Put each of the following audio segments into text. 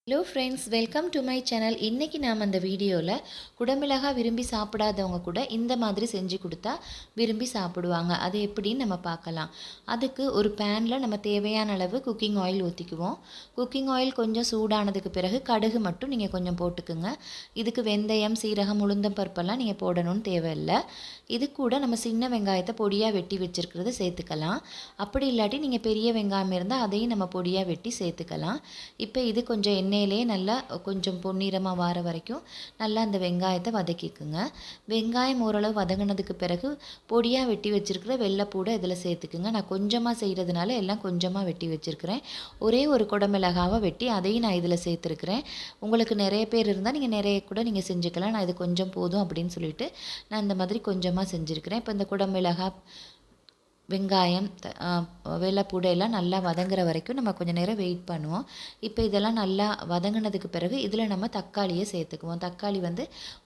Hello friends, welcome to my channel. இன்றைக்கி நாம் அந்த வீடியோவில் குடமிளகாய் விரும்பி சாப்பிடாதவங்க கூட இந்த மாதிரி செஞ்சு கொடுத்தா விரும்பி சாப்பிடுவாங்க. அது எப்படின்னு நம்ம பார்க்கலாம். அதுக்கு ஒரு பேனில் நம்ம தேவையான அளவு குக்கிங் ஆயில் ஊற்றிக்குவோம். குக்கிங் ஆயில் கொஞ்சம் சூடானதுக்கு பிறகு கடுகு மட்டும் நீங்கள் கொஞ்சம் போட்டுக்குங்க. இதுக்கு வெந்தயம், சீரகம், உளுந்தம் பருப்பெல்லாம் நீங்கள் போடணும்னு தேவையில்லை. இது கூட நம்ம சின்ன வெங்காயத்தை பொடியாக வெட்டி வச்சுருக்கிறத சேர்த்துக்கலாம். அப்படி இல்லாட்டி நீங்கள் பெரிய வெங்காயம் இருந்தால் அதையும் நம்ம பொடியாக வெட்டி சேர்த்துக்கலாம். இப்போ இது கொஞ்சம் எண்ணெயிலே நல்லா கொஞ்சம் பொன்னிறமாக வர வரைக்கும் நல்லா அந்த வெங்காயத்தை வதக்கிக்குங்க. வெங்காயம் ஓரளவு வதங்கினதுக்கு பிறகு பொடியாக வெட்டி வச்சுருக்கிற வெள்ளைப்பூடை இதில் சேர்த்துக்குங்க. நான் கொஞ்சமாக செய்கிறதுனால எல்லாம் கொஞ்சமாக வெட்டி வச்சுருக்கிறேன். ஒரே ஒரு குடமிளகாவை வெட்டி அதையும் நான் இதில் சேர்த்துருக்கிறேன். உங்களுக்கு நிறைய பேர் இருந்தால் நீங்கள் நிறைய கூட நீங்கள் செஞ்சுக்கலாம். நான் இது கொஞ்சம் போதும் அப்படின்னு சொல்லிட்டு நான் இந்த மாதிரி கொஞ்சமாக செஞ்சுருக்கிறேன். இப்போ இந்த குடமிளகாய், வெங்காயம், வெள்ளைப்பூடை எல்லாம் நல்லா வதங்குற வரைக்கும் நம்ம கொஞ்சம் நேரம் வெயிட் பண்ணுவோம். இப்போ இதெல்லாம் நல்லா வதங்கினதுக்கு பிறகு இதில் நம்ம தக்காளியை சேர்த்துக்குவோம். தக்காளி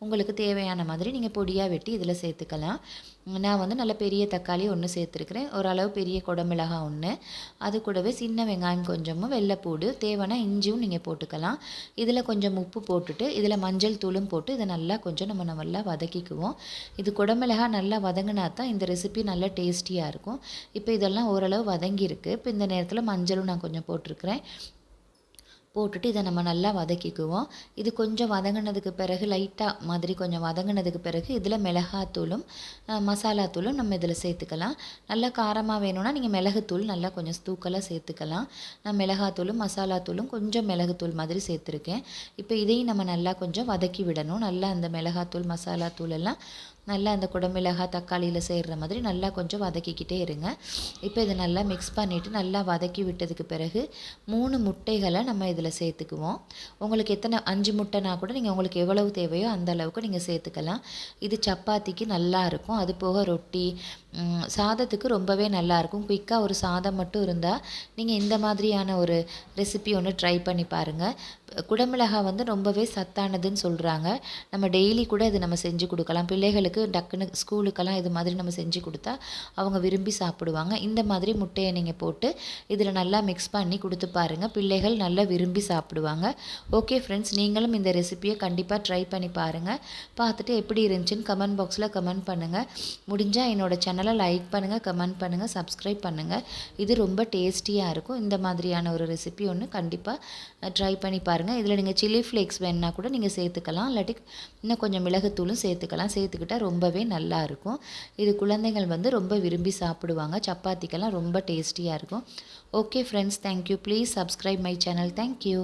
உங்களுக்கு தேவையான மாதிரி நீங்கள் பொடியாக வெட்டி இதில் சேர்த்துக்கலாம். நான் நல்ல பெரிய தக்காளி ஒன்று சேர்த்துருக்கிறேன். ஓரளவு பெரிய குடமிளகாய் ஒன்று, அது கூடவே சின்ன வெங்காயம் கொஞ்சமும், வெள்ளைப்பூடு, தேவைன்னா இஞ்சியும் நீங்கள் போட்டுக்கலாம். இதில் கொஞ்சம் உப்பு போட்டுட்டு இதில் மஞ்சள் தூளும் போட்டு இதை நல்லா கொஞ்சம் நம்ம நல்லா வதக்கிக்குவோம். இது குடமிளகாய் நல்லா வதங்கினா தான் இந்த ரெசிபி நல்லா டேஸ்டியாக இருக்கும். இப்போ இதெல்லாம் ஓரளவு வதங்கியிருக்கு. இப்போ இந்த நேரத்தில் மஞ்சளும் நான் கொஞ்சம் போட்டிருக்கிறேன். போட்டுட்டு இதை நம்ம நல்லா வதக்கிக்குவோம். இது கொஞ்சம் வதங்கினதுக்கு பிறகு லைட்டாக மாதிரி கொஞ்சம் வதங்கினதுக்கு பிறகு இதில் மிளகாத்தூளும் மசாலாத்தூளும் நம்ம இதில் சேர்த்துக்கலாம். நல்லா காரமாக வேணும்னா நீங்கள் மிளகுத்தூள் நல்லா கொஞ்சம் தூக்கலாக சேர்த்துக்கலாம். நான் மிளகாத்தூளும் மசாலாத்தூளும் கொஞ்சம் மிளகுத்தூள் மாதிரி சேர்த்துருக்கேன். இப்போ இதையும் நம்ம நல்லா கொஞ்சம் வதக்கி விடணும். நல்லா அந்த மிளகாத்தூள், மசாலாத்தூள் எல்லாம் நல்லா அந்த குடமிளகாய் தக்காளியில் சேர்கிற மாதிரி நல்லா கொஞ்சம் வதக்கிக்கிட்டே இருங்க. இப்போ இதை நல்லா மிக்ஸ் பண்ணிவிட்டு நல்லா வதக்கி விட்டதுக்கு பிறகு 3 முட்டைகளை நம்ம இதில் சேர்த்துக்குவோம். உங்களுக்கு எத்தனை 5 முட்டைனா கூட நீங்கள் உங்களுக்கு எவ்வளவு தேவையோ அந்த அளவுக்கு நீங்கள் சேர்த்துக்கலாம். இது சப்பாத்திக்கு நல்லா இருக்கும். அது போக ரொட்டி, சாதத்துக்கு ரொம்பவே நல்லாயிருக்கும். குயிக்காக ஒரு சாதம் மட்டும் இருந்தால் நீங்கள் இந்த மாதிரியான ஒரு ரெசிபி ஒன்று ட்ரை பண்ணி பாருங்கள். குடமிளகாய் ரொம்பவே சத்தானதுன்னு சொல்கிறாங்க. நம்ம டெய்லி கூட இது நம்ம செஞ்சு கொடுக்கலாம். பிள்ளைகளுக்கு டக்குன்னு ஸ்கூலுக்கெல்லாம் இது மாதிரி நம்ம செஞ்சு கொடுத்தா அவங்க விரும்பி சாப்பிடுவாங்க. இந்த மாதிரி முட்டையை நீங்கள் போட்டு இதில் நல்லா மிக்ஸ் பண்ணி கொடுத்து பாருங்கள். பிள்ளைகள் நல்லா விரும்பி சாப்பிடுவாங்க. ஓகே ஃப்ரெண்ட்ஸ், நீங்களும் இந்த ரெசிபியை கண்டிப்பாக ட்ரை பண்ணி பாருங்கள். பார்த்துட்டு எப்படி இருந்துச்சுன்னு கமெண்ட் பாக்ஸில் கமெண்ட் பண்ணுங்கள். முடிஞ்சால் என்னோடய சேனலை லைக் பண்ணுங்கள், கமெண்ட் பண்ணுங்கள், சப்ஸ்கிரைப் பண்ணுங்கள். இது ரொம்ப டேஸ்டியாக இருக்கும். இந்த மாதிரியான ஒரு ரெசிபி ஒன்று கண்டிப்பாக ட்ரை பண்ணி பாருங்கள். இதில் நீங்கள் சில்லி ஃப்ளேக்ஸ் வேணுன்னா கூட நீங்கள் சேர்த்துக்கலாம். இல்லாட்டி இன்னும் கொஞ்சம் மிளகுத்தூளும் சேர்த்துக்கலாம். சேர்த்துக்கிட்டால் ரொம்பவே நல்லா இருக்கும். இது குழந்தைகள் ரொம்ப விரும்பி சாப்பிடுவாங்க. சப்பாத்திக்கெல்லாம் ரொம்ப டேஸ்டியாக இருக்கும். Okay friends, thank you. Please subscribe my channel. Thank you.